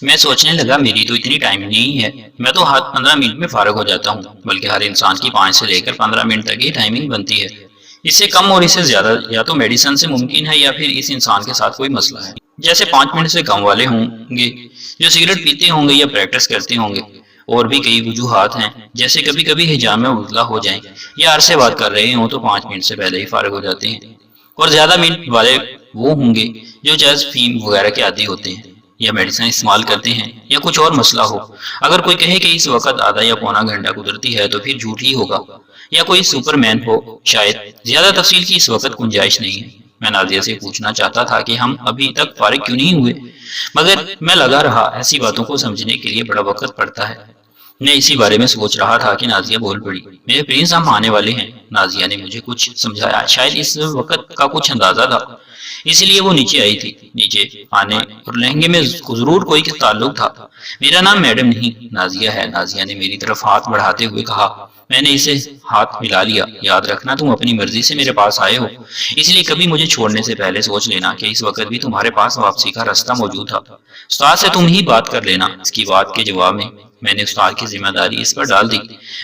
میں سوچنے لگا میری تو اتنی ٹائم نہیں ہے، میں تو ہر 15 منٹ میں فارغ ہو جاتا ہوں، بلکہ ہر انسان کی 5 سے لے کر 15 منٹ تک ہی ٹائمنگ بنتی ہے۔ اس سے کم اور اس سے زیادہ یا تو میڈیسن سے ممکن ہے یا پھر اس انسان کے ساتھ کوئی مسئلہ ہے۔ جیسے 5 منٹ سے کم والے ہوں گے جو سگریٹ پیتے ہوں گے یا پریکٹس کرتے ہوں گے۔ اور بھی کئی وجوہات ہیں، جیسے کبھی کبھی حجاب میں مبتلا ہو جائیں یا عرصے بات کر رہے ہوں تو 5 منٹ سے پہلے ہی فارغ ہو جاتے ہیں۔ اور زیادہ منٹ والے وہ ہوں گے جو چرس فیم وغیرہ کے عادی ہوتے ہیں یا میڈیسن استعمال کرتے ہیں یا کچھ اور مسئلہ ہو۔ اگر کوئی کہے کہ اس وقت آدھا یا پونا گھنٹہ قدرتی ہے تو پھر جھوٹ ہی ہوگا، یا کوئی سپر مین ہو شاید۔ زیادہ تفصیل کی اس وقت گنجائش نہیں ہے۔ میں نازیہ سے پوچھنا چاہتا تھا کہ ہم ابھی تک فارغ کیوں نہیں ہوئے، مگر میں لگا رہا ایسی باتوں کو سمجھنے کے لیے بڑا وقت پڑتا ہے۔ میں اسی بارے میں سوچ رہا تھا کہ نازیہ بول پڑی، میرے پرنس ہم آنے والے ہیں۔ نازیہ نے مجھے کچھ سمجھایا، شاید اس وقت کا کچھ اندازہ تھا، اس لیے وہ نیچے آئی تھی۔ نیچے آنے اور لہنگے میں ضرور کوئی تعلق تھا۔ میرا نام میڈم نہیں، نازیہ ہے، نازیہ نے میری طرف ہاتھ بڑھاتے ہوئے کہا۔ میں نے اسے ہاتھ ملا لیا۔ یاد رکھنا تم اپنی مرضی سے میرے پاس آئے ہو، اس لیے کبھی مجھے چھوڑنے سے پہلے سوچ لینا کہ اس وقت بھی تمہارے پاس واپسی کا راستہ موجود تھا۔ استاد سے تم ہی بات کر لینا۔ اس کی بات کے جواب میں نے استاد کی ذمہ داری اس پر ڈال دی۔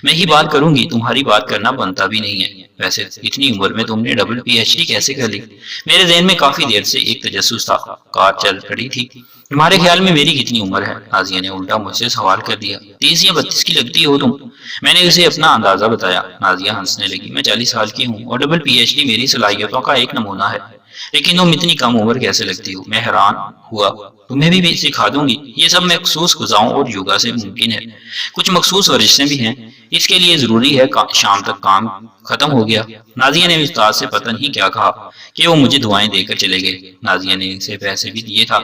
میں ہی بات کروں گی، تمہاری بات کرنا بنتا بھی نہیں ہے۔ ویسے اتنی عمر میں تم نے ڈبل پی ایچ ڈی کیسے کر لی؟ میرے ذہن میں کافی دیر سے ایک تجسس تھا۔ کار چل پڑی تھی۔ تمہارے خیال میں میری کتنی عمر ہے؟ نازیہ نے الٹا مجھ سے سوال کر دیا۔ 30 یا 32 کی لگتی ہو تم۔ میں نے اسے اپنا اندازہ بتایا۔ نازیہ ہنسنے لگی۔ میں 40 سال کی ہوں اور ڈبل پی ایچ ڈی میری صلاحیتوں کا ایک نمونہ ہے، لیکن تم اتنی کم عمر کیسے لگتی ہو؟ میں حیران ہوا۔ تمہیں بھی سکھا دوں گی، یہ سب مخصوص غذاؤں اور یوگا سے ممکن ہے۔ کچھ مخصوص ورزشیں بھی ہیں، اس کے لیے ضروری ہے شام تک کام ختم ہو گیا۔ نازیہ نے استاد سے پتہ نہیں کیا کہا کہ وہ مجھے دعائیں دے کر چلے گئے۔ نازیہ نے اسے پیسے بھی دیے تھا۔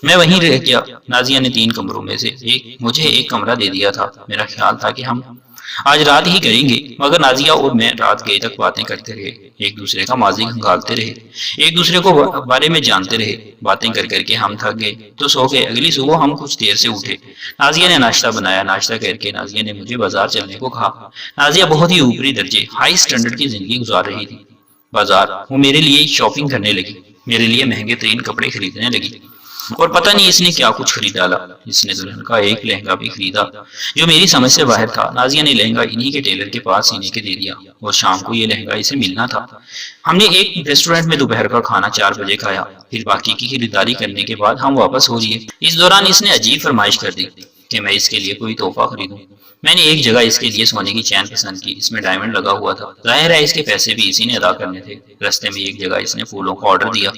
میں وہیں رہ گیا۔ نازیہ نے 3 کمروں میں سے مجھے ایک کمرہ دے دیا تھا۔ میرا خیال تھا کہ ہم آج رات ہی کریں گے، مگر نازیہ اور میں رات گئے تک باتیں کرتے رہے، ایک دوسرے کا ماضی کھنگالتے رہے، ایک دوسرے کو بارے میں جانتے رہے۔ باتیں کر کر کے ہم تھک گئے تو سو گئے۔ اگلی صبح ہم کچھ دیر سے اٹھے۔ نازیہ نے ناشتہ بنایا۔ ناشتہ کر کے نازیہ نے مجھے بازار چلنے کو کہا۔ نازیہ بہت ہی اوپری درجے ہائی سٹینڈرڈ کی زندگی گزار رہی تھی۔ بازار وہ میرے لیے شاپنگ کرنے لگی، میرے لیے مہنگے ترین کپڑے خریدنے لگی، اور پتہ نہیں اس نے کیا کچھ خرید ڈالا۔ اس نے دلہن کا ایک لہنگا بھی خریدا جو میری سمجھ سے باہر تھا۔ نازیہ نے لہنگا انہی کے ٹیلر کے پاس سینے کے دے دیا، اور شام کو یہ لہنگا اسے ملنا تھا۔ ہم نے ایک ریسٹورنٹ میں دوپہر کا کھانا 4 بجے کھایا، پھر باقی کی خریداری کرنے کے بعد ہم واپس ہو لیے۔ اس دوران اس نے عجیب فرمائش کر دی کہ میں اس کے لیے کوئی تحفہ خریدوں۔ میں نے ایک جگہ اس کے لیے سونے کی چین پسند کی، اس میں ڈائمنڈ لگا ہوا تھا۔ ظاہر ہے اس کے پیسے بھی اسی نے ادا کرنے تھے۔ رستے میں ایک جگہ اس نے پھولوں کا آرڈر دیا۔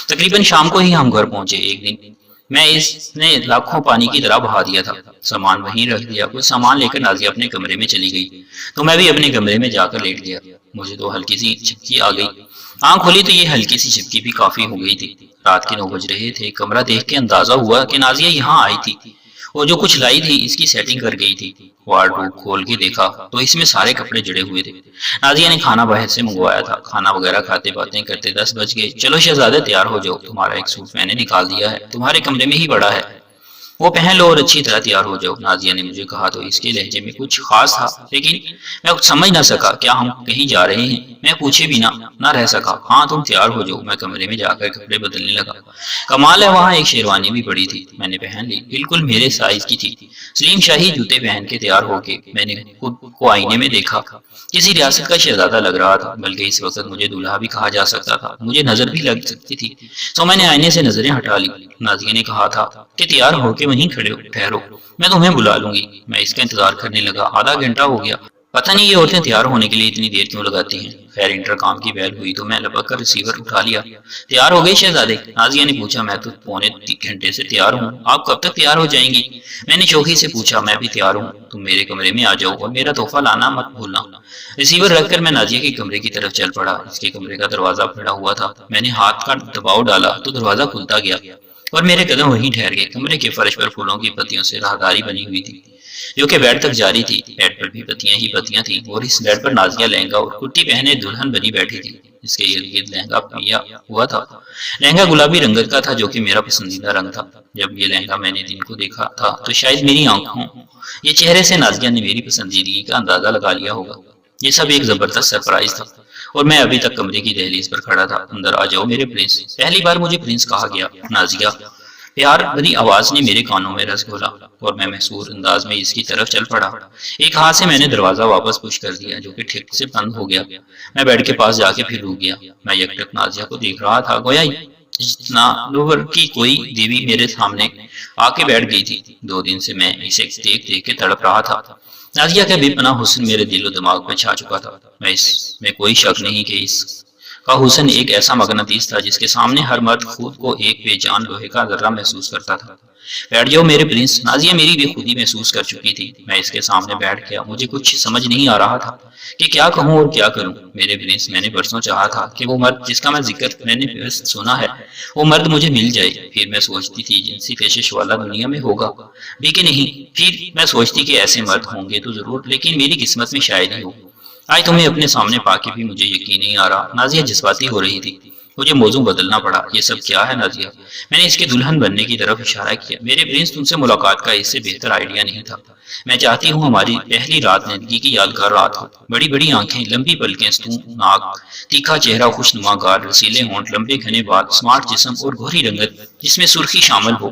تقریباً شام کو ہی ہم گھر پہنچے۔ ایک دن میں اس نے لاکھوں پانی کی طرح بہا دیا تھا۔ سامان وہیں رکھ دیا۔ کچھ سامان لے کر نازیہ اپنے کمرے میں چلی گئی تو میں بھی اپنے کمرے میں جا کر لیٹ گیا۔ مجھے تو ہلکی سی چھپکی آ گئی۔ آنکھ کھولی تو یہ ہلکی سی چھپکی بھی کافی ہو گئی تھی۔ رات کے 9 بج رہے تھے۔ کمرہ دیکھ کے اندازہ ہوا کہ نازیہ یہاں آئی تھی اور جو کچھ لائی تھی اس کی سیٹنگ کر گئی تھی۔ وارڈروب کھول کے دیکھا تو اس میں سارے کپڑے جڑے ہوئے تھے۔ نازیہ نے کھانا باہر سے منگوایا تھا۔ کھانا وغیرہ کھاتے باتیں کرتے 10 بج گئے۔ چلو شہزادے تیار ہو جاؤ، تمہارا ایک سوٹ میں نے نکال دیا ہے، تمہارے کمرے میں ہی پڑا ہے، وہ پہن لو اور اچھی طرح تیار ہو جاؤ۔ نازیہ نے مجھے کہا تو اس کے لہجے میں کچھ خاص تھا، لیکن میں کچھ سمجھ نہ سکا۔ کیا ہم کہیں جا رہے ہیں؟ میں پوچھے بھی نہ رہ سکا۔ ہاں تم تیار ہو جاؤ۔ میں کمرے میں جا کر کپڑے بدلنے لگا۔ کمال ہے وہاں ایک شیروانی بھی پڑی تھی، میں نے پہن لی، بالکل میرے سائز کی تھی۔ سلیم شاہی جوتے پہن کے تیار ہو کے میں نے خود کو آئینے میں دیکھا۔ کسی ریاست کا شہزادہ لگ رہا تھا، بلکہ اس وقت مجھے دولہا بھی کہا جا سکتا تھا، مجھے نظر بھی لگ سکتی تھی۔ تو میں نے آئینے سے نظریں ہٹا لی۔ نازیہ نے کہا تھا کہ تیار ہو کے وہیں کھڑے ہو، ٹھہرو، میں تمہیں بلا لوں گی۔ میں اس کا انتظار کرنے لگا۔ آدھا گھنٹہ ہو گیا۔ پتہ نہیں یہ عورتیں تیار ہونے کے لیے اتنی دیر کیوں لگاتی ہیں۔ خیر انٹرکام کی بیل ہوئی تو میں لپک کر ریسیور اٹھا لیا۔ تیار ہو گئی شہزادے؟ نازیہ نے پوچھا۔ میں تو پونے 3 گھنٹے سے تیار ہوں، آپ کب تک تیار ہو جائیں گی؟ میں نے شوخی سے پوچھا۔ میں بھی تیار ہوں، تم میرے کمرے میں آ جاؤ اور میرا تحفہ لانا مت بھولنا۔ ریسیور رکھ کر میں نازیہ کے کمرے کی طرف چل پڑا۔ اس کے کمرے کا دروازہ پھڑا ہوا تھا۔ میں نے ہاتھ کا دباؤ ڈالا تو دروازہ کھلتا گیا اور میرے قدم وہیں ٹھہر گئے۔ کمرے کے فرش پر پھولوں کی پتیوں سے راہداری بنی ہوئی تھی جو کہ بیڈ تک جاری تھی۔ بیڈ پر بھی پتیاں ہی پتیاں تھیں اور اس بیڈ پر نازیہ لہنگا اور کرتی پہنے دلہن بنی بیٹھی تھی۔ اس کے ارد گرد لہنگا پیا ہوا تھا۔ لہنگا گلابی رنگت کا تھا جو کہ میرا پسندیدہ رنگ تھا۔ جب یہ لہنگا میں نے دن کو دیکھا تھا تو شاید میری آنکھوں یہ چہرے سے نازیہ نے میری پسندیدگی کا اندازہ لگا لیا ہوگا۔ یہ سب ایک زبردست سرپرائز تھا اور میں ابھی تک کمرے کی دہلیز پر کھڑا تھا۔ اندر آ جاؤ میرے پرنس۔ پہلی بار مجھے پرنس کہا گیا۔ نازیہ پیار بھری آواز نے میرے کانوں میں رس گھولا اور میں محصور انداز میں اس کی طرف چل پڑا۔ ایک ہاتھ سے میں نے دروازہ واپس پش کر دیا جو کہ ٹھیک سے بند ہو گیا۔ میں بیڈ کے پاس جا کے پھر رک گیا۔ میں یکٹک نازیہ کو دیکھ رہا تھا، گویا جتنا لوور کی کوئی دیوی میرے سامنے آ کے بیٹھ گئی تھی۔ 2 دن سے میں اسے دیکھ دیکھ کے تڑپ رہا تھا۔ نازیہ کا بے پناہ حسن میرے دل و دماغ میں چھا چکا تھا۔ میں اس میں کوئی شک نہیں کہ اس کا حسن ایک ایسا مغناطیس تھا جس کے سامنے ہر مرد خود کو ایک بے جان لوہے کا ذرہ محسوس کرتا تھا۔ بیٹھ جاؤ میرے پرنس، نازیہ میری بے خودی محسوس کر چکی تھی۔ میں اس کے سامنے بیٹھ گیا۔ مجھے کچھ سمجھ نہیں آ رہا تھا کہ کیا کہوں اور کیا کروں۔ میرے پرنس، میں نے برسوں چاہا تھا کہ وہ مرد جس کا میں ذکر میں نے بس سنا ہے وہ مرد مجھے مل جائے۔ پھر میں سوچتی تھی جنسی کشش والا دنیا میں ہوگا بھی کہ نہیں، پھر میں سوچتی کہ ایسے مرد ہوں گے تو ضرور، لیکن میری قسمت میں شاید ہی ہو۔ آج تمہیں اپنے سامنے پا کے بھی مجھے یقین نہیں آ رہا۔ نازیہ جذباتی ہو رہی تھی۔ مجھے موضوع بدلنا پڑا۔ یہ سب کیا ہے نازیہ؟ میں نے اس کے دلہن بننے کی طرف اشارہ کیا۔ میرے پرنس، تم سے ملاقات کا اس سے بہتر آئیڈیا نہیں تھا۔ میں چاہتی ہوں ہماری پہلی رات زندگی کی یادگار رات ہو۔ بڑی بڑی آنکھیں، لمبی پلکیں، ستون ناک، تیکھا چہرہ، خوش نما گال، رسیلے ہونٹ، لمبے گھنے بال، سمارٹ جسم اور گہری رنگت جس میں سرخی شامل ہو۔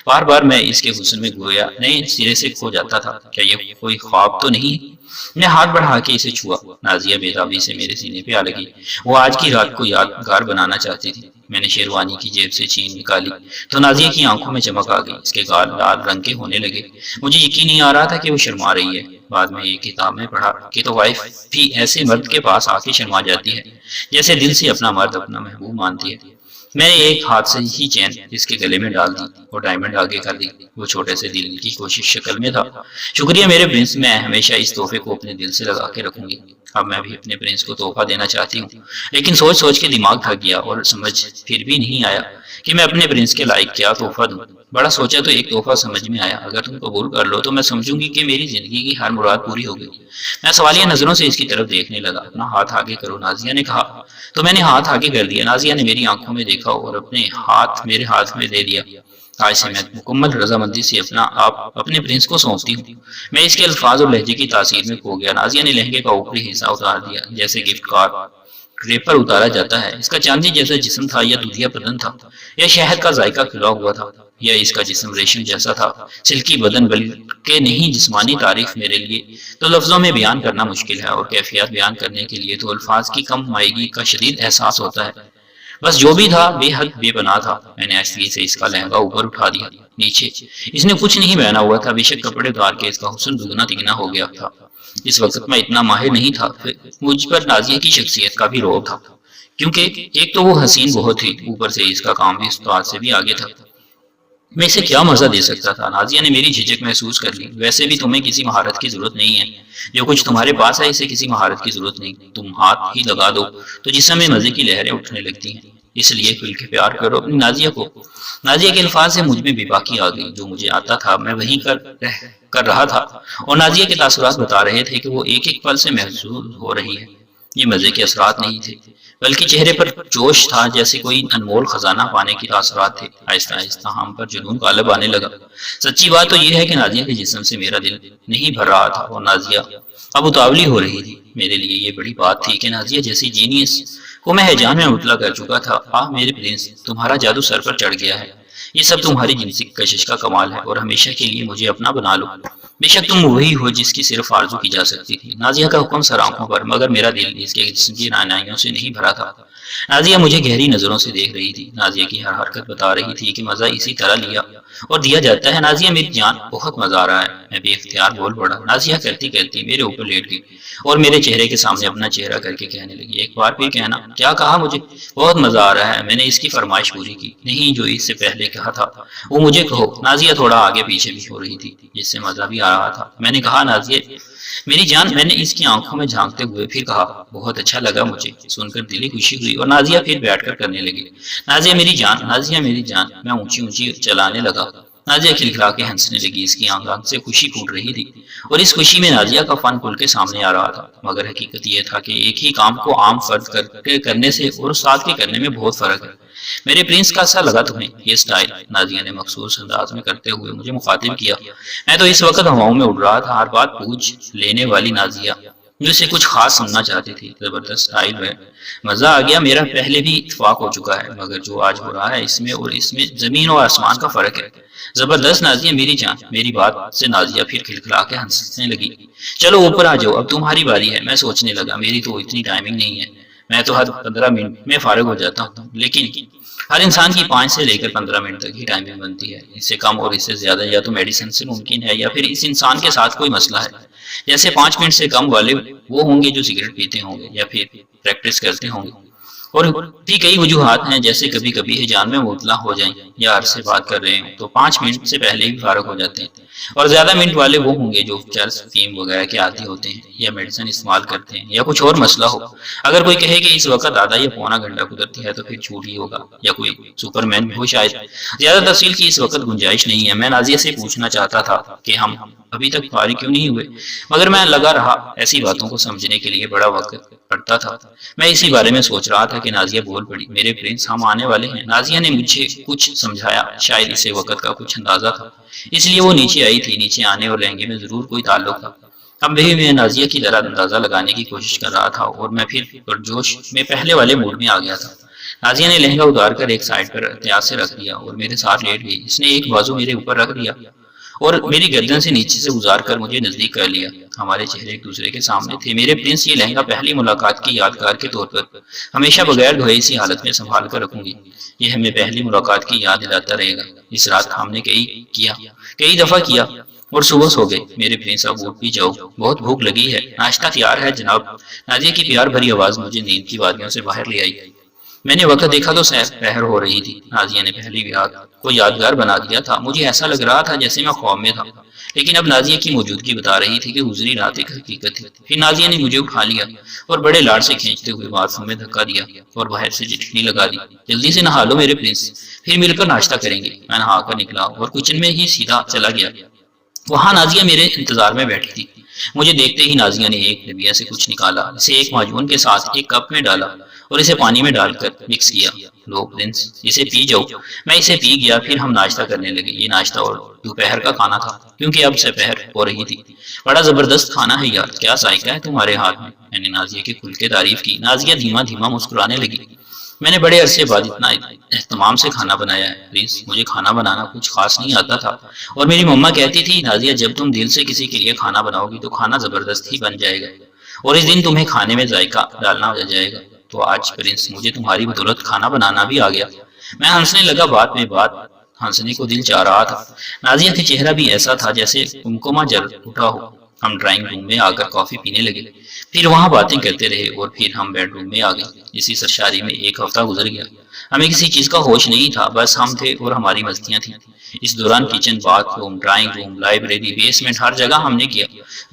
بار بار میں اس کے حسن میں گویا نئے سرے سے کھو جاتا تھا۔ کیا یہ کوئی خواب تو نہیں؟ میں ہاتھ بڑھا کے اسے چھوا۔ نازیہ بےتابی سے میرے سینے پہ آ لگی۔ وہ آج کی رات کو یادگار بنانا چاہتی تھی۔ میں نے شیروانی کی جیب سے چین نکالی تو نازیہ کی آنکھوں میں چمک آ گئی۔ اس کے گال لال رنگ کے ہونے لگے۔ مجھے یقین نہیں آ رہا تھا کہ وہ شرما رہی ہے۔ بعد میں یہ کتاب میں پڑھا کہ تو وائف بھی ایسے مرد کے پاس آ کے شرما جاتی ہے جیسے دل سے اپنا مرد اپنا محبوب مانتی ہے۔ میں نے ایک ہاتھ سے ہی چین اس کے گلے میں ڈال دی اور ڈائمنڈ آگے کر دی۔ وہ چھوٹے سے دل کی کوشش شکل میں تھا۔ شکریہ میرے پرنس، میں ہمیشہ اس تحفے کو اپنے دل سے لگا کے رکھوں گی۔ اب میں بھی اپنے پرنس کو تحفہ دینا چاہتی ہوں، لیکن سوچ سوچ کے دماغ تھک گیا اور سمجھ پھر بھی نہیں آیا کہ میں اپنے پرنس کے لائق کیا تحفہ دوں۔ بڑا سوچا تو ایک تحفہ سمجھ میں آیا۔ اگر تم قبول کر لو تو میں سمجھوں گی کہ میری زندگی کی ہر مراد پوری ہو گئی۔ میں سوالیہ نظروں سے اس کی طرف دیکھنے لگا۔ اپنا ہاتھ آگے کرو، نازیہ نے کہا تو میں نے ہاتھ آگے کر دیا۔ نازیہ نے میری آنکھوں میں دیکھا اور اپنے ہاتھ میرے ہاتھ میں دے دیا۔ آج سے میں مکمل رضامندی سے اپنا آپ اپنے پرنس کو سونپتی ہوں۔ میں اس کے الفاظ اور لہجے کی تاثیر میں کھو گیا۔ نازیہ نے لہنگے کا اوپری حصہ اتار دیا جیسے گفٹ کارڈ ریپر اتارا جاتا ہے۔ اس کا چاندی جیسا جسم تھا یا دودھیا بدن تھا یا شہد کا ذائقہ کھلا ہوا تھا یا اس کا جسم ریشم جیسا تھا۔ سلکی بدن بلکہ نہیں جسمانی تعریف میرے لیے تو لفظوں میں بیان کرنا مشکل ہے، اور کیفیت بیان کرنے کے لیے تو الفاظ کی کم مائیگی کا شدید احساس ہوتا ہے۔ بس جو بھی تھا بے حد بے پناہ تھا۔ میں نے آہستگی سے اس کا لہنگا اوپر اٹھا دیا۔ نیچے اس نے کچھ نہیں پہنا ہوا تھا، بے شک کپڑے اتار کے اس کا حسن دگنا تگنا ہو گیا تھا۔ اس وقت میں اتنا ماہر نہیں تھا، مجھ پر نازیہ کی شخصیت کا بھی روب تھا، کیونکہ ایک تو وہ حسین بہت تھی، اوپر سے اس کا کام بھی استاد سے بھی آگے تھا۔ میں اسے کیا مزہ دے سکتا تھا؟ نازیہ نے میری جھجک محسوس کر لی۔ ویسے بھی تمہیں کسی مہارت کی ضرورت نہیں ہے، جو کچھ تمہارے پاس ہے اسے کسی مہارت کی ضرورت نہیں۔ تم ہاتھ ہی لگا دو تو جسم میں مزے کی لہریں اٹھنے لگتی ہیں، اس لیے کھل کے پیار کرو اپنی نازیہ کو۔ نازیہ کے الفاظ سے مجھ میں بے باکی آ گئی۔ جو مجھے آتا تھا میں وہیں کر رہا تھا، اور نازیہ کے تاثرات بتا رہے تھے کہ وہ ایک ایک پل سے محسوس ہو رہی ہے۔ یہ مزے کے اثرات نہیں تھے، بلکہ چہرے پر جوش تھا، جیسے کوئی انمول خزانہ پانے کے تاثرات تھے۔ آہستہ آہستہ ہم پر جنون غالب آنے لگا۔ سچی بات تو یہ ہے کہ نازیہ کے جسم سے میرا دل نہیں بھر رہا تھا، اور نازیہ اب اتاولی ہو رہی تھی۔ میرے لیے یہ بڑی بات تھی کہ نازیہ جیسی جینیس کو میں ہیجان میں مطلع کر چکا تھا۔ میرے پرنس، تمہارا جادو سر پر چڑھ گیا ہے۔ یہ سب تمہاری جنسی کشش کا کمال ہے، اور ہمیشہ کے لیے مجھے اپنا بنا لو۔ بے شک تم وہی ہو جس کی صرف آرزو کی جا سکتی تھی۔ نازیہ کا حکم سر آنکھوں پر، مگر میرا دل اس کے جسم کی رعنائیوں سے نہیں بھرا تھا۔ نازیہ مجھے گہری نظروں سے دیکھ رہی تھی۔ نازیہ کی ہر حرکت بتا رہی تھی کہ مزہ اسی طرح لیا اور دیا جاتا ہے۔ نازیہ میری جان، بہت مزہ آ رہا ہے۔ میں بے اختیار بول پڑا۔ نازیہ کرتی کرتی میرے اوپر لیٹ گئی اور میرے چہرے کے سامنے اپنا چہرہ کر کے کہنے لگی، ایک بار پھر کہنا۔ کیا کہا؟ مجھے بہت مزہ آ رہا ہے۔ میں نے اس کی فرمائش پوری کی۔ نہیں، جو اس سے پہلے کہا تھا وہ مجھے کہو۔ نازیہ تھوڑا آگے پیچھے بھی ہو رہی تھی، جس سے مزہ بھی آ رہا تھا۔ میں نے کہا، نازیہ میری جان۔ میں نے اس کی آنکھوں میں جھانکتے ہوئے پھر کہا، بہت اچھا لگا مجھے سن کر، دلی خوشی ہوئی۔ اور نازیہ پھر بیٹھ کر کرنے لگی، نازیہ میری جان، نازیہ میری جان۔ میں اونچی اونچی چلانے لگا۔ نازیہ کھلکھلا کے ہنسنے لگی۔ اس کی آنکھ سے خوشی پھوٹ رہی تھی، اور اس خوشی میں نازیہ کا فن کھل کے سامنے آ رہا تھا۔ مگر حقیقت یہ تھا کہ ایک ہی کام کو عام فرد کرنے سے اور استاد کے کرنے میں بہت فرق ہے۔ میرے پرنس، کا سا لگا تمہیں یہ سٹائل؟ نازیہ نے مخصوص انداز میں کرتے ہوئے مجھے مخاطب کیا۔ میں تو اس وقت ہواؤں میں اڑ رہا تھا۔ ہر بات پوچھ لینے والی نازیہ مجھ سے کچھ خاص سننا چاہتی تھی۔ زبردست اسٹائل ہے، مزہ آ گیا۔ میرا پہلے بھی اتفاق ہو چکا ہے، مگر جو آج ہو رہا ہے اس میں زمین اور آسمان کا فرق ہے۔ زبردست نازیہ میری جان۔ میری بات سے نازیہ پھر کھلکھلا کے ہنسنے لگی۔ چلو اوپر آ جاؤ، اب تمہاری باری ہے۔ میں سوچنے لگا میری تو اتنی ٹائمنگ نہیں ہے، میں تو ہر 15 منٹ میں فارغ ہو جاتا ہوں، لیکن ہر انسان کی 5 سے لے کر 15 منٹ تک ہی ٹائمنگ بنتی ہے۔ اس سے کم اور اس سے زیادہ یا تو میڈیسن سے ممکن ہے یا پھر اس انسان کے ساتھ کوئی مسئلہ ہے۔ جیسے 5 منٹ سے کم والے وہ ہوں گے جو سگریٹ پیتے ہوں گے یا پھر پریکٹس کرتے ہوں گے، اور بھی کئی وجوہات ہیں، جیسے کبھی کبھی حجان میں مبتلا ہو جائیں یا عرض سے بات کر رہے ہوں تو 5 منٹ سے پہلے ہی فارغ ہو جاتے ہیں۔ اور زیادہ منٹ والے وہ ہوں گے جو چرس فیم وغیرہ کے عادی ہوتے ہیں یا میڈیسن استعمال کرتے ہیں یا کچھ اور مسئلہ ہو۔ اگر کوئی کہے کہ اس وقت آدھا یا پونا گھنٹہ گزرتی ہے تو پھر جھوٹ ہی ہوگا، یا کوئی سپر مین ہو شاید۔ زیادہ تفصیل کی اس وقت گنجائش نہیں ہے۔ میں نازیہ سے پوچھنا چاہتا تھا کہ ہم ابھی تک فارغ کیوں نہیں ہوئے، مگر میں لگا رہا ایسی باتوں کو سمجھنے کے لیے بڑا وقت پڑتا تھا۔ میں اسی بارے میں سوچ رہا تھا کہ نازیہ بول پڑی، میرے پرنس ہم آنے والے ہیں۔ نازیہ نے مجھے کچھ سمجھایا، شاید اسے وقت کا کچھ اندازہ تھا، اس لیے وہ نیچے آئی تھی۔ نیچے آنے اور لہنگے میں ضرور کوئی تعلق تھا۔ اب بھی میں نازیہ کی طرح اندازہ لگانے کی کوشش کر رہا تھا، اور میں پھر پرجوش میں پہلے والے موڈ میں آ گیا تھا۔ نازیہ نے لہنگا اتار کر ایک سائڈ پر احتیاط سے رکھ دیا اور میرے ساتھ لیٹ گئی۔ اس نے ایک بازو میرے اوپر رکھ دیا اور میری گردن سے نیچے سے گزار کر مجھے نزدیک کر لیا۔ ہمارے چہرے ایک دوسرے کے سامنے تھے۔ میرے پرنس، یہ لہنگا پہلی ملاقات کی یادگار کے طور پر ہمیشہ بغیر دھوئے اسی حالت میں سنبھال کر رکھوں گی۔ یہ ہمیں پہلی ملاقات کی یاد دلاتا رہے گا۔ اس رات ہم نے کئی دفعہ کیا اور صبح سو گئے۔ میرے پرنس اب اٹھ بھی جاؤ، بہت بھوک لگی ہے۔ ناشتہ تیار ہے جناب۔ نازیہ کی پیار بھری آواز مجھے نیند کی وادیوں سے باہر لے آئی۔ میں نے وقت دیکھا تو پہر ہو رہی تھی۔ نازیہ نے پہلی رات کو یادگار بنا دیا تھا۔ مجھے ایسا لگ رہا تھا جیسے میں خواب میں تھا، لیکن اب نازیہ کی موجودگی بتا رہی تھی کہ گزری رات ایک حقیقت تھی۔ پھر نازیہ نے مجھے اٹھا لیا اور بڑے لاڈ سے کھینچتے ہوئے باتھ روم میں دھکا دیا اور باہر سے چٹنی لگا دی۔ جلدی سے نہا لو میرے پرنس، پھر مل کر ناشتہ کریں گے۔ میں نہا کر نکلا اور کچن میں ہی سیدھا چلا گیا۔ وہاں نازیہ میرے انتظار میں بیٹھی تھی۔ مجھے دیکھتے ہی نازیہ نے ایک ڈبیا سے کچھ نکالا، اسے ایک معجون کے ساتھ ایک کپ میں ڈالا اور اسے پانی میں ڈال کر مکس کیا۔ لو پرنس، اسے پی جاؤ۔ میں اسے پی گیا، پھر ہم ناشتہ کرنے لگے۔ یہ ناشتہ اور دوپہر کا کھانا تھا، کیونکہ اب سپہر ہو رہی تھی۔ بڑا زبردست کھانا ہے یار، کیا ذائقہ ہے تمہارے ہاتھ میں۔ میں نے نازیہ کی کھل کے تعریف کی۔ نازیہ دھیما دھیما مسکرانے لگی۔ میں نے بڑے عرصے بعد اتنا اہتمام سے کھانا بنایا ہے پلیز۔ مجھے کھانا بنانا کچھ خاص نہیں آتا تھا، اور میری مما کہتی تھی نازیہ جب تم دل سے کسی کے لیے کھانا بناؤ گی تو کھانا زبردست ہی بن جائے گا، اور اس دن تمہیں کھانے میں ذائقہ ڈالنا آ جائے گا۔ تو آج پرنس مجھے تمہاری بدولت کھانا بنانا بھی آ گیا۔ میں ہنسنے لگا، بات میں بات ہنسنے کو دل چاہ رہا تھا۔ نازیہ کا چہرہ بھی ایسا تھا جیسے کمکما جل اٹھا ہو۔ ہم ڈرائنگ روم میں آ کر کافی پینے لگے، پھر وہاں باتیں کرتے رہے اور پھر ہم بیڈ روم میں آ گئے۔ اسی سرشاری میں ایک ہفتہ گزر گیا۔ ہمیں کسی چیز کا ہوش نہیں تھا، بس ہم تھے اور ہماری مستیاں تھیں۔ اس دوران kitchen, bath room, drawing room, library, basement, ہر جگہ ہم نے کیا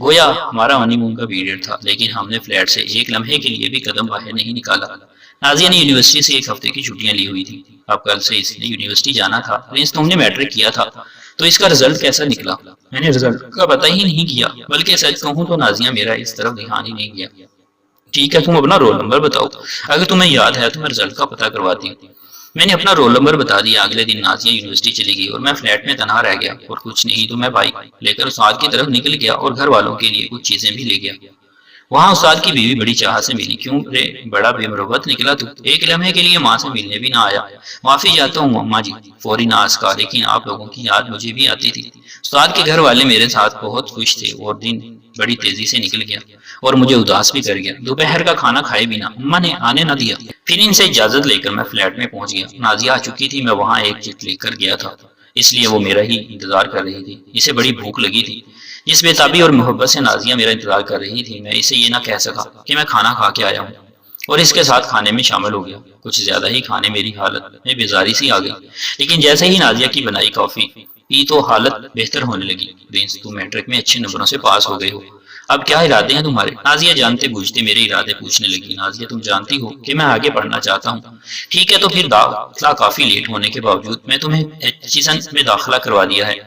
گویا ہمارا ہنی مون کا پیریڈ تھا، لیکن ہم نے فلیٹ سے ایک لمحے کے لیے بھی قدم باہر نہیں نکالا۔ نازیہ نے یونیورسٹی سے ایک ہفتے کی چھٹیاں لی ہوئی تھی۔ اب کل سے اس نے یونیورسٹی جانا تھا۔ پرنس، تم نے میٹرک کیا تھا تو اس کا رزلٹ کیسا نکلا؟ میں نے رزلٹ کا پتہ ہی نہیں کیا، بلکہ سچ کہوں تو نازیہ میرا اس طرف دھیان ہی نہیں کیا۔ ٹھیک ہے، تم اپنا رول نمبر بتاؤ، اگر تمہیں یاد ہے تو میں رزلٹ کا پتہ کرواتی ہوں۔ میں نے اپنا رول نمبر بتا دیا۔ اگلے دن نازیہ یونیورسٹی چلی گئی اور میں فلیٹ میں تنہا رہ گیا، اور کچھ نہیں تو میں بائک لے کر استاد کی طرف نکل گیا اور گھر والوں کے لیے کچھ چیزیں بھی لے گیا۔ وہاں استاد کی بیوی بڑی چاہ سے ملی۔ کیوں رے بڑا بے مروت نکلا تو؟ ایک لمحے کے لیے ماں سے ملنے بھی نہ آیا۔ معافی چاہتا ہوں مما جی، فوری ناز کا، لیکن آپ لوگوں کی یاد مجھے بھی آتی تھی۔ استاد کے گھر والے میرے ساتھ بہت خوش تھے، اور دن بڑی تیزی سے نکل گیا اور مجھے اداس بھی کر گیا۔ دوپہر کا کھانا کھائے بنا مما نے آنے نہ دیا۔ پھر ان سے اجازت لے کر میں فلیٹ میں پہنچ گیا۔ نازیہ آ چکی تھی۔ میں وہاں ایک چٹ لے کر گیا تھا، اس لیے وہ میرا ہی انتظار کر رہی تھی۔ اسے بڑی بھوک لگی تھی۔ جس بےتابی اور محبت سے نازیہ میرا انتظار کر رہی تھی، میں اسے یہ نہ کہہ سکا کہ میں کھانا کھا کے آیا ہوں، اور اس کے ساتھ کھانے میں شامل ہو گیا۔ کچھ زیادہ ہی کھانے میری حالت میں بیزاری سی آ گئی، لیکن جیسے ہی نازیہ کی بنائی کافی پی تو حالت بہتر ہونے لگی۔ پرنس، تم میٹرک میں اچھے نمبروں سے پاس ہو گئے ہو، اب کیا ارادے ہیں تمہارے؟ نازیہ جانتے بوجھتے میرے ارادے پوچھنے لگی۔ نازیہ، تم جانتی ہو کہ میں آگے پڑھنا چاہتا ہوں۔ ٹھیک ہے، تو پھر داخلہ کافی لیٹ ہونے کے باوجود میں تمہیں ایچیسن میں داخلہ کروا دیا ہے۔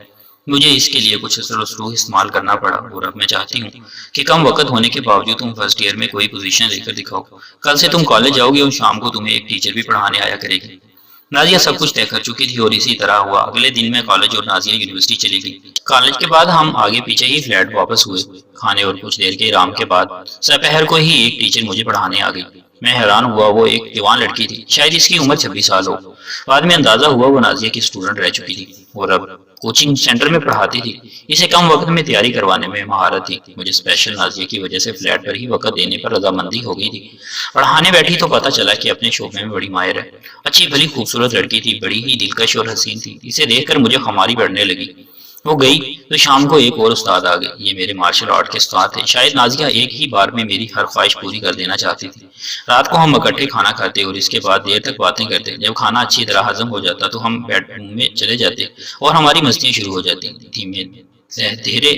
مجھے اس کے لیے کچھ اثر و رسوخ استعمال کرنا پڑا، اور اب میں چاہتی ہوں کہ کم وقت ہونے کے باوجود تم فرسٹ ایئر میں کوئی پوزیشن لے کر دکھاؤ۔ کل سے تم کالج جاؤ گے اور شام کو تمہیں ایک ٹیچر بھی پڑھانے آیا کرے گی۔ نازیہ سب کچھ طے کر چکی تھی اور اسی طرح ہوا۔ اگلے دن میں کالج اور نازیہ یونیورسٹی چلی گئی۔ کالج کے بعد ہم آگے پیچھے ہی فلیٹ واپس ہوئے۔ کھانے اور کچھ دیر کے آرام کے بعد دوپہر کو ہی ایک ٹیچر مجھے پڑھانے آ گئی۔ میں حیران ہوا، وہ ایک جوان لڑکی تھی، شاید اس کی عمر 26 سال ہو۔ بعد میں اندازہ ہوا وہ نازیہ کی اسٹوڈنٹ رہ چکی تھی اور اب کوچنگ سینٹر میں پڑھاتی تھی۔ اسے کم وقت میں تیاری کروانے میں مہارت تھی۔ مجھے اسپیشل نازیہ کی وجہ سے فلیٹ پر ہی وقت دینے پر رضامندی ہو گئی تھی۔ پڑھانے بیٹھی تو پتہ چلا کہ اپنے شعبے میں بڑی ماہر ہے۔ اچھی بھلی خوبصورت لڑکی تھی، بڑی ہی دلکش اور حسین تھی۔ اسے دیکھ کر مجھے خماری بڑھنے لگی۔ وہ گئی تو شام کو ایک اور استاد آ گئے۔ یہ میرے مارشل آرٹ کے استاد تھے۔ شاید نازیہ ایک ہی بار میں میری ہر خواہش پوری کر دینا چاہتی تھی۔ رات کو ہم اکٹھے کھانا کھاتے اور اس کے بعد دیر تک باتیں کرتے۔ جب کھانا اچھی طرح ہضم ہو جاتا تو ہم بیڈ روم میں چلے جاتے اور ہماری مستیاں شروع ہو جاتی تھی۔ دھیرے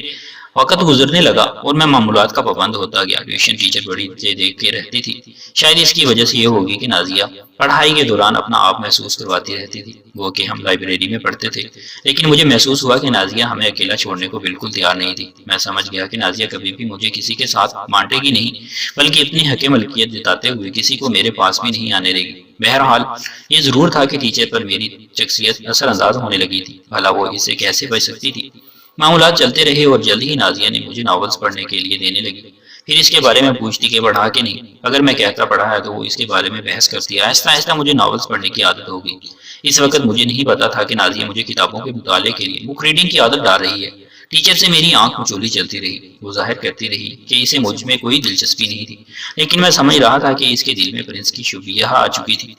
وقت گزرنے لگا اور میں معمولات کا پابند ہوتا گیا۔ ٹیوشن ٹیچر بڑی دیکھ کے رہتی تھی۔ شاید اس کی وجہ سے یہ ہوگی کہ نازیہ پڑھائی کے دوران اپنا آپ محسوس کرواتی رہتی تھی۔ وہ کہ ہم لائبریری میں پڑھتے تھے، لیکن مجھے محسوس ہوا کہ نازیہ ہمیں اکیلا چھوڑنے کو بالکل تیار نہیں تھی۔ میں سمجھ گیا کہ نازیہ کبھی بھی مجھے کسی کے ساتھ بانٹے گی نہیں، بلکہ اپنی حق ملکیت جتاتے ہوئے کسی کو میرے پاس بھی نہیں آنے دے گی۔ بہرحال یہ ضرور تھا کہ ٹیچر پر میری شخصیت اثر انداز ہونے لگی تھی۔ بھلا وہ اسے کیسے بچ سکتی تھی؟ معاملات چلتے رہے اور جلد ہی نازیہ نے مجھے ناولز پڑھنے کے لیے دینے لگی۔ پھر اس کے بارے میں پوچھتی کہ پڑھا کہ نہیں۔ اگر میں کہتا پڑھا ہے تو وہ اس کے بارے میں بحث کرتی۔ آہستہ آہستہ مجھے ناولز پڑھنے کی عادت ہو گئی۔ اس وقت مجھے نہیں پتا تھا کہ نازیہ مجھے کتابوں کے مطالعے کے لیے بک ریڈنگ کی عادت ڈال رہی ہے۔ ٹیچر سے میری آنکھ مچولی چلتی رہی۔ وہ ظاہر کرتی رہی کہ اسے مجھ میں کوئی دلچسپی نہیں تھی، لیکن میں سمجھ رہا تھا کہ اس کے دل میں پرنس کی شبیہ آ چکی تھی۔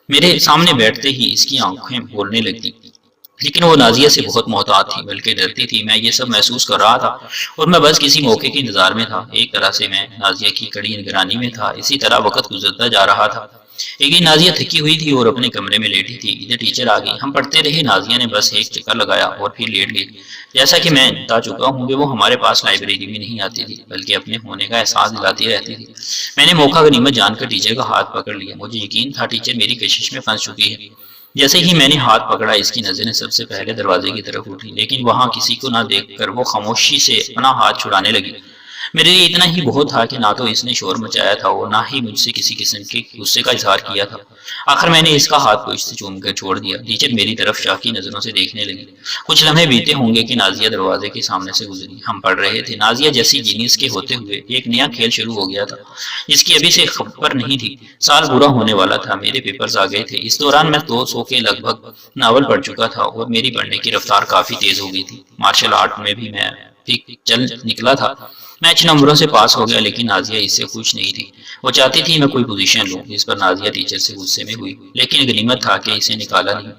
میرے سامنے بیٹھتے ہی اس کی آنکھیں بولنے لگتی، لیکن وہ نازیہ سے بہت محتاط تھی، بلکہ ڈرتی تھی۔ میں یہ سب محسوس کر رہا تھا اور میں بس کسی موقع کے انتظار میں تھا۔ ایک طرح سے میں نازیہ کی کڑی نگرانی میں تھا۔ اسی طرح وقت گزرتا جا رہا تھا۔ ایک دن نازیہ تھکی ہوئی تھی اور اپنے کمرے میں لیٹی تھی۔ ادھر ٹیچر آ گئی۔ ہم پڑھتے رہے۔ نازیہ نے بس ایک چکر لگایا اور پھر لیٹ گئی۔ جیسا کہ میں بتا چکا ہوں کہ وہ ہمارے پاس لائبریری میں نہیں آتی تھی، بلکہ اپنے ہونے کا احساس دلاتی رہتی تھی۔ میں نے موقع غنیمت جان کر ٹیچر کا ہاتھ پکڑ لیا۔ مجھے یقین تھا ٹیچر میری کشش میں پھنس چکی ہے۔ جیسے ہی میں نے ہاتھ پکڑا، اس کی نظریں سب سے پہلے دروازے کی طرف اٹھی، لیکن وہاں کسی کو نہ دیکھ کر وہ خاموشی سے اپنا ہاتھ چھڑانے لگی۔ میرے لیے اتنا ہی بہت تھا کہ نہ تو اس نے شور مچایا تھا اور نہ ہی مجھ سے کسی قسم کے غصے کا اظہار کیا تھا۔ آخر میں نے اس کا ہاتھ پوچھ سے چوم کر چھوڑ دیا۔ ٹیچر میری طرف شاکی نظروں سے دیکھنے لگی۔ کچھ لمحے بیتے ہوں گے کہ نازیہ دروازے کے سامنے سے گزری۔ ہم پڑھ رہے تھے۔ نازیہ جیسی جینیس کے ہوتے ہوئے ایک نیا کھیل شروع ہو گیا تھا، جس کی ابھی سے خبر نہیں تھی۔ سال پورا ہونے والا تھا، میرے پیپرز آ گئے تھے۔ اس دوران میں 200 کے لگ بھگ ناول پڑھ چکا تھا اور میری پڑھنے کی رفتار کافی تیز ہو گئی تھی۔ مارشل آرٹ میں بھی میں چل نکلا تھا۔ میں اچھے نمبروں سے پاس ہو گیا، لیکن نازیہ اس سے خوش نہیں تھی۔ وہ چاہتی تھی میں کوئی پوزیشن لوں، جس پر نازیہ ٹیچر سے غصے میں ہوئی، لیکن غنیمت تھا کہ اسے نکالا نہیں۔